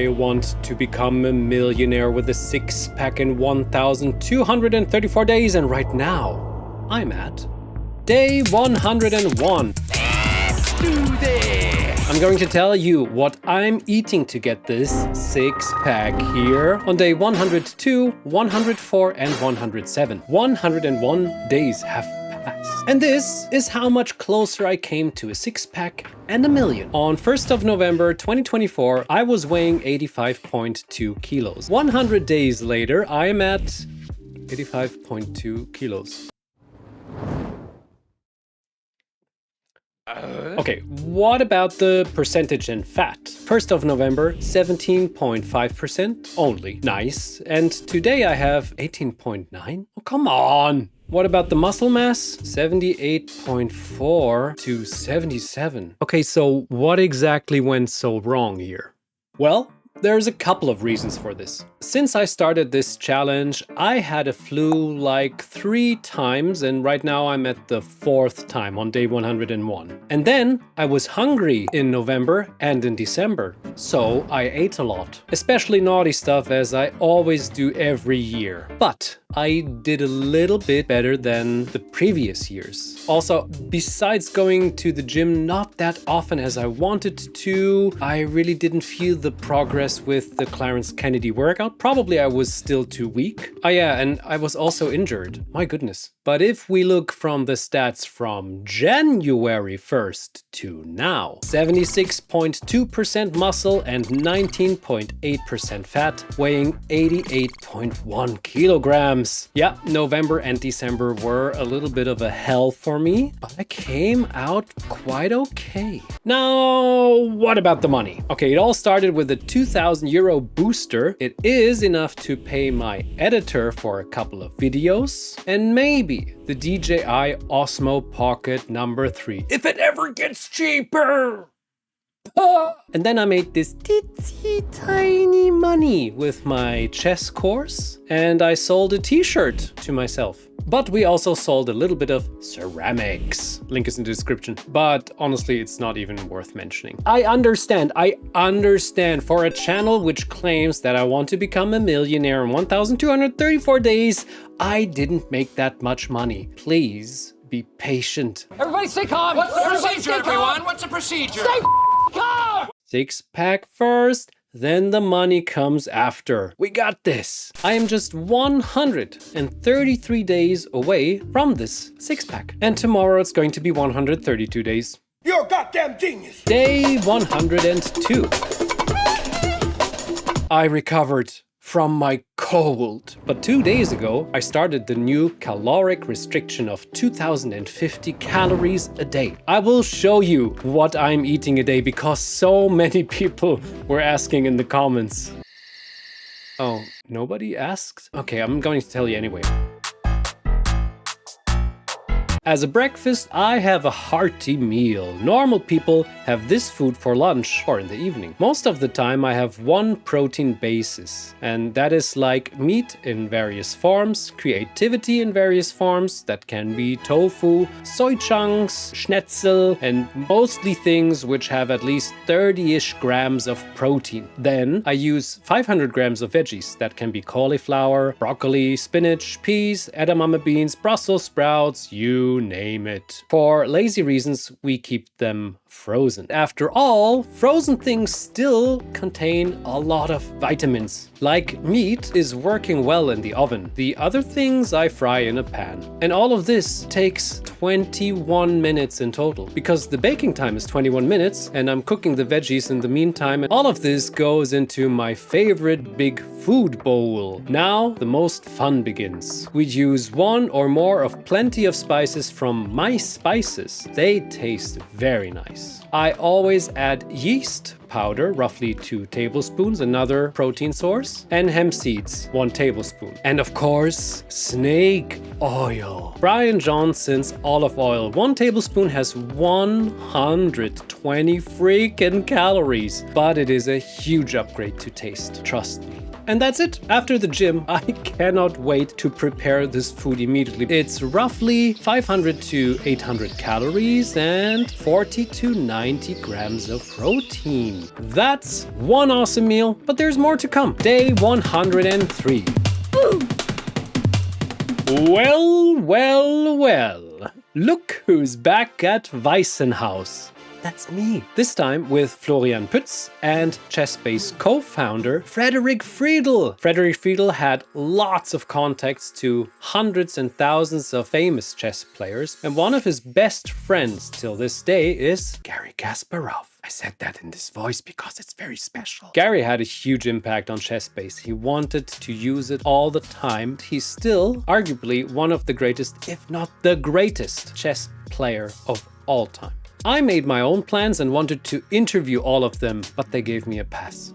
I want to become a millionaire with a six-pack in 1,234 days, and right now, I'm at day 101. Let's do this! I'm going to tell you what I'm eating to get this six-pack here on day 102, 104, and 107. 101 days have passed. And this is how much closer I came to a six-pack and a million. On 1st of November 2024, I was weighing 85.2 kilos. 100 days later, I'm at 85.2 kilos. Okay, what about the percentage and fat? 1st of November, 17.5% only. Nice. And today I have 18.9. Oh, come on. What about the muscle mass? 78.4 to 77. Okay, so what exactly went so wrong here? Well, there's a couple of reasons for this. Since I started this challenge, I had a flu like 3 times, and right now I'm at the 4th time on day 101. And then I was hungry in November and in December, so I ate a lot. Especially naughty stuff, as I always do every year. But I did a little bit better than the previous years. Also, besides going to the gym not that often as I wanted to, I really didn't feel the progress with the Clarence Kennedy workout. Probably I was still too weak. Oh yeah, and I was also injured. My goodness. But if we look from the stats from January 1st to now, 76.2% muscle and 19.8% fat, weighing 88.1 kilograms. Yeah, November and December were a little bit of a hell for me, but I came out quite okay. Now, what about the money? Okay, it all started with a 2,000 euro booster. It is enough to pay my editor for a couple of videos, and maybe the DJI Osmo Pocket number 3, if it ever gets cheaper. And then I made this teensy tiny money with my chess course, and I sold a t-shirt to myself. But we also sold a little bit of ceramics. Link is in the description. But honestly, it's not even worth mentioning. I understand for a channel which claims that I want to become a millionaire in 1,234 days, I didn't make that much money. Please be patient. Everybody stay calm. What's the procedure, everyone? What's the procedure? Stay calm! Six-pack first, then the money comes after. We got this. I am just 133 days away from this six-pack. And tomorrow it's going to be 132 days. You're a goddamn genius! Day 102. I recovered from my cold. But 2 days ago, I started the new caloric restriction of 2,050 calories a day. I will show you what I'm eating a day because so many people were asking in the comments. Oh, nobody asked? Okay, I'm going to tell you anyway. As a breakfast, I have a hearty meal. Normal people have this food for lunch or in the evening. Most of the time I have one protein basis, and that is like meat in various forms, creativity in various forms, that can be tofu, soy chunks, schnitzel, and mostly things which have at least 30-ish grams of protein. Then I use 500 grams of veggies, that can be cauliflower, broccoli, spinach, peas, edamame beans, Brussels sprouts, you name it. For lazy reasons, we keep them frozen. After all, frozen things still contain a lot of vitamins. Like meat is working well in the oven. The other things I fry in a pan. And all of this takes 21 minutes in total, because the baking time is 21 minutes and I'm cooking the veggies in the meantime. And all of this goes into my favorite big food bowl. Now the most fun begins. We use one or more of plenty of spices from my spices. They taste very nice. I always add yeast powder, roughly 2 tablespoons, another protein source, and hemp seeds, 1 tablespoon. And of course, snake oil. Brian Johnson's olive oil, 1 tablespoon has 120 freaking calories, but it is a huge upgrade to taste, trust me. And that's it. After the gym, I cannot wait to prepare this food immediately. It's roughly 500 to 800 calories and 40 to 90 grams of protein. That's one awesome meal, but there's more to come. Day 103. Woo! Well. Look who's back at Weissenhaus. That's me. This time with Florian Pütz and Chessbase co-founder Frederik Friedl. Frederik Friedl had lots of contacts to hundreds and thousands of famous chess players, and one of his best friends till this day is Garry Kasparov. I said that in this voice because it's very special. Garry had a huge impact on Chessbase. He wanted to use it all the time. He's still arguably one of the greatest, if not the greatest, chess player of all time. I made my own plans and wanted to interview all of them, but they gave me a pass.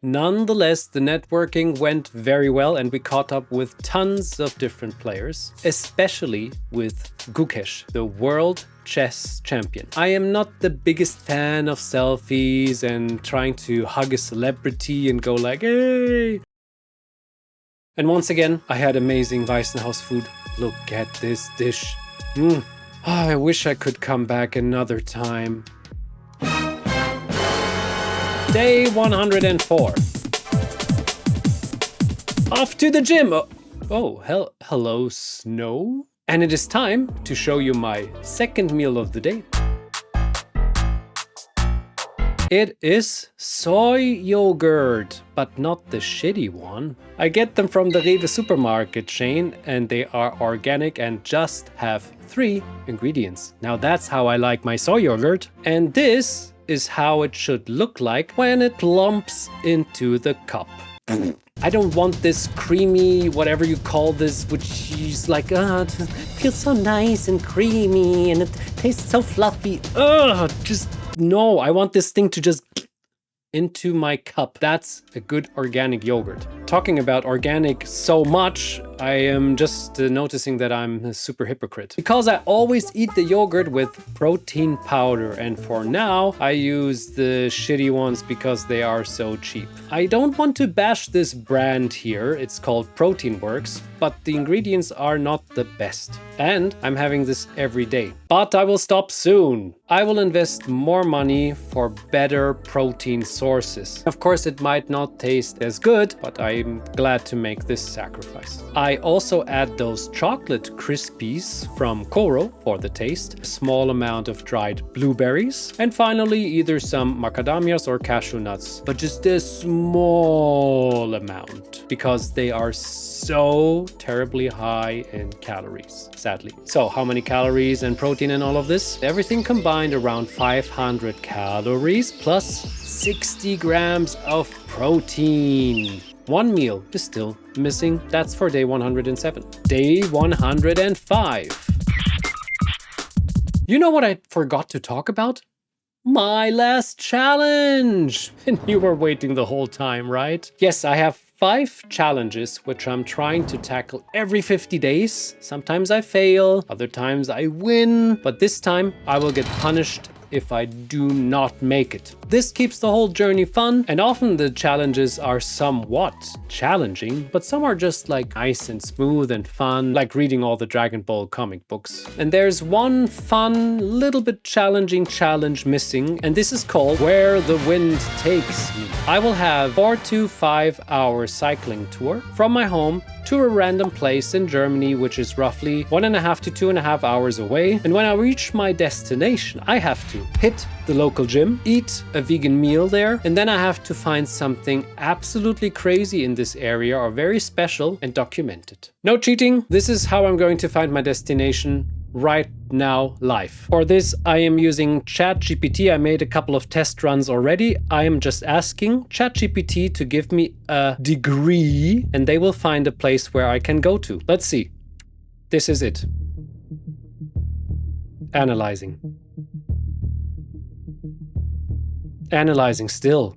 Nonetheless, the networking went very well and we caught up with tons of different players, especially with Gukesh, the world chess champion. I am not the biggest fan of selfies and trying to hug a celebrity and go like, hey! And once again, I had amazing Weissenhaus food. Look at this dish. I wish I could come back another time. Day 104. Off to the gym. Hello, Snow. And it is time to show you my second meal of the day. It is soy yogurt, but not the shitty one. I get them from the Rewe supermarket chain and they are organic and just have 3 ingredients. Now that's how I like my soy yogurt. And this is how it should look like when it plumps into the cup. I don't want this creamy, whatever you call this, which is like, it feels so nice and creamy and it tastes so fluffy. No, I want this thing to just into my cup. That's a good organic yogurt. Talking about organic so much, I am just noticing that I'm a super hypocrite. Because I always eat the yogurt with protein powder, and for now I use the shitty ones because they are so cheap. I don't want to bash this brand here, it's called Protein Works, but the ingredients are not the best. And I'm having this every day. But I will stop soon. I will invest more money for better protein sources. Of course, it might not taste as good, but I'm glad to make this sacrifice. I also add those chocolate crispies from Koro for the taste, a small amount of dried blueberries, and finally either some macadamias or cashew nuts, but just a small amount because they are so terribly high in calories, sadly. So how many calories and protein and all of this? Everything combined around 500 calories plus 60 grams of protein. One meal is still missing. That's for day 107. Day 105. You know what I forgot to talk about? My last challenge! And you were waiting the whole time, right? Yes, I have 5 challenges which I'm trying to tackle every 50 days. Sometimes I fail, other times I win, but this time I will get punished if I do not make it. This keeps the whole journey fun, and often the challenges are somewhat challenging, but some are just like nice and smooth and fun, like reading all the Dragon Ball comic books. And there's one fun, little bit challenging challenge missing, and this is called Where the Wind Takes Me. I will have 4 to 5 hour cycling tour from my home to a random place in Germany, which is roughly 1.5 to 2.5 hours away. And when I reach my destination, I have to hit the local gym, eat a vegan meal there, and then I have to find something absolutely crazy in this area or very special and document it. No cheating. This is how I'm going to find my destination right now live. For this, I am using ChatGPT. I made a couple of test runs already. I am just asking ChatGPT to give me a degree and they will find a place where I can go to. Let's see. This is it. Analyzing. Analyzing still.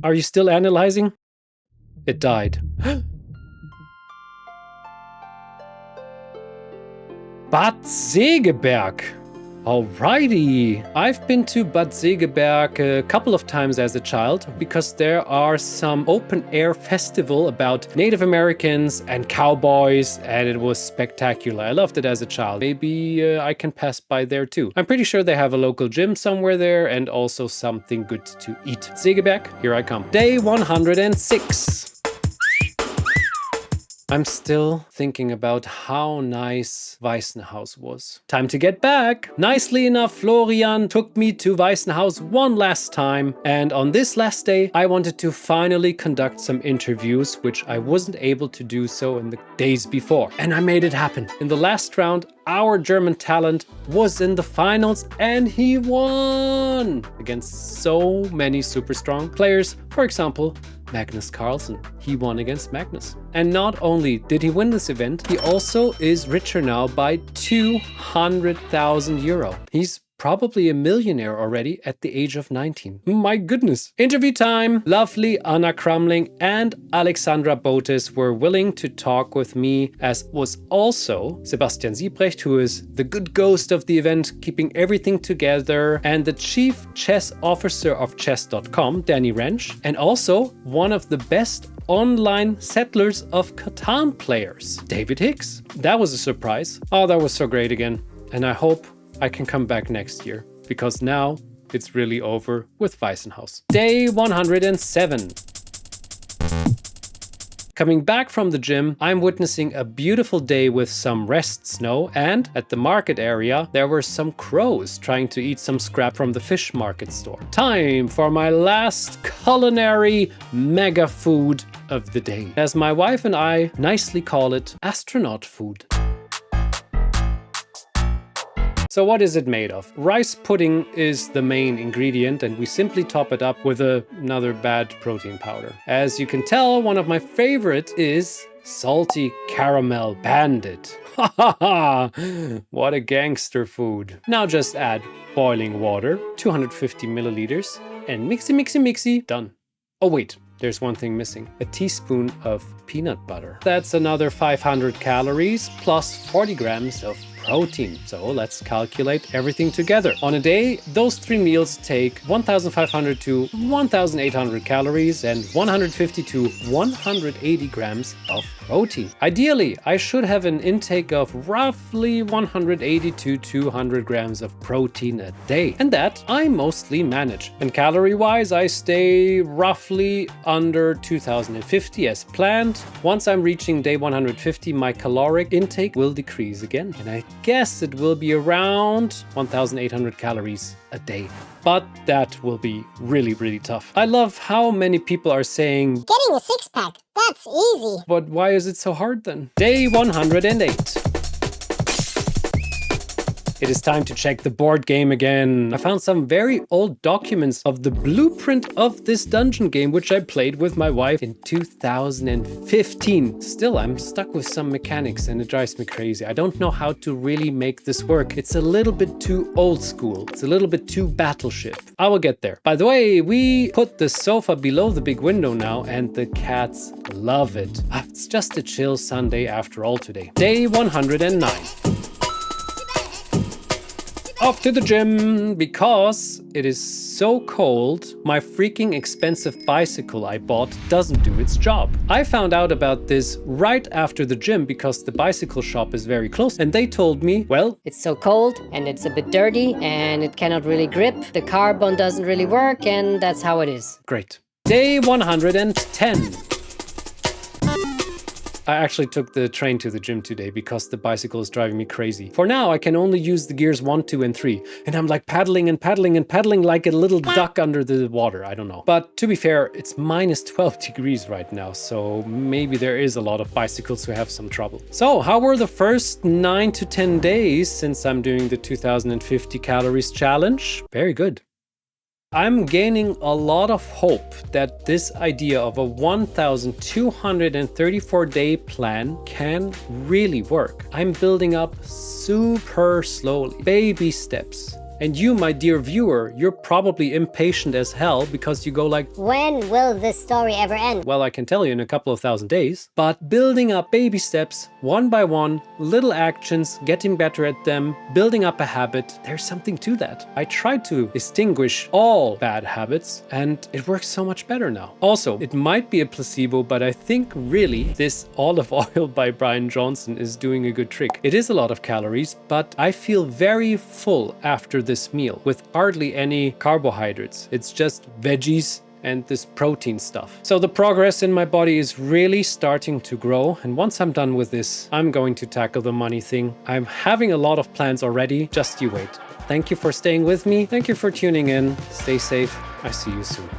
Are you still analyzing? It died. Bad Segeberg. Alrighty. I've been to Bad Segeberg a couple of times as a child because there are some open air festival about Native Americans and cowboys, and it was spectacular. I loved it as a child. Maybe I can pass by there too. I'm pretty sure they have a local gym somewhere there and also something good to eat. Segeberg, here I come. Day 106. I'm still thinking about how nice Weissenhaus was. Time to get back. Nicely enough, Florian took me to Weissenhaus one last time. And on this last day, I wanted to finally conduct some interviews, which I wasn't able to do so in the days before. And I made it happen. In the last round, our German talent was in the finals and he won against so many super strong players. For example, Magnus Carlsen. He won against Magnus. And not only did he win this event, he also is richer now by 200,000 euro. He's probably a millionaire already at the age of 19. My goodness. Interview time. Lovely Anna Kramling and Alexandra Botes were willing to talk with me, as was also Sebastian Siebrecht, who is the good ghost of the event, keeping everything together, and the chief chess officer of chess.com, Danny Wrench, and also one of the best online settlers of Catan players, David Hicks. That was a surprise. Oh, that was so great again. And I hope I can come back next year, because now it's really over with Weissenhaus. Day 107. Coming back from the gym, I'm witnessing a beautiful day with some rest snow, and at the market area, there were some crows trying to eat some scrap from the fish market store. Time for my last culinary mega food of the day. As my wife and I nicely call it, astronaut food. So what is it made of? Rice pudding is the main ingredient, and we simply top it up with another bad protein powder. As you can tell, one of my favorite is salty caramel bandit. Ha ha ha! What a gangster food. Now just add boiling water, 250 milliliters, and mixy, done. Oh wait, there's one thing missing. A teaspoon of peanut butter. That's another 500 calories plus 40 grams of protein. So let's calculate everything together. On a day, those three meals take 1,500 to 1,800 calories and 150 to 180 grams of protein. Ideally, I should have an intake of roughly 180 to 200 grams of protein a day. And that I mostly manage. And calorie-wise, I stay roughly under 2,050 as planned. Once I'm reaching day 150, my caloric intake will decrease again. And I guess it will be around 1,800 calories a day. But that will be really, really tough. I love how many people are saying, getting a six-pack, that's easy. But why is it so hard then? Day 108. It is time to check the board game again. I found some very old documents of the blueprint of this dungeon game, which I played with my wife in 2015. Still, I'm stuck with some mechanics and it drives me crazy. I don't know how to really make this work. It's a little bit too old school. It's a little bit too battleship. I will get there. By the way, we put the sofa below the big window now and the cats love it. It's just a chill Sunday after all today. Day 109. Off to the gym, because it is so cold, my freaking expensive bicycle I bought doesn't do its job. I found out about this right after the gym because the bicycle shop is very close and they told me, well, it's so cold and it's a bit dirty and it cannot really grip. The carbon doesn't really work and that's how it is. Great. Day 110. I actually took the train to the gym today because the bicycle is driving me crazy. For now, I can only use the gears 1, 2, and 3. And I'm like paddling and paddling and paddling like a little duck under the water. I don't know. But to be fair, it's minus 12 degrees right now. So maybe there is a lot of bicycles who have some trouble. So how were the first 9 to 10 days since I'm doing the 2050 calories challenge? Very good. I'm gaining a lot of hope that this idea of a 1,234-day plan can really work. I'm building up super slowly, baby steps. And you, my dear viewer, you're probably impatient as hell because you go like, When will this story ever end? well, I can tell you in a couple of thousand days. But building up baby steps, one by one, little actions, getting better at them, building up a habit, there's something to that. I tried to extinguish all bad habits and it works so much better now. Also, it might be a placebo, but I think really this olive oil by Brian Johnson is doing a good trick. It is a lot of calories, but I feel very full after this meal with hardly any carbohydrates. It's just veggies and this protein stuff. So the progress in my body is really starting to grow. And once I'm done with this, I'm going to tackle the money thing. I'm having a lot of plans already. Just you wait. Thank you for staying with me. Thank you for tuning in. Stay safe. I see you soon.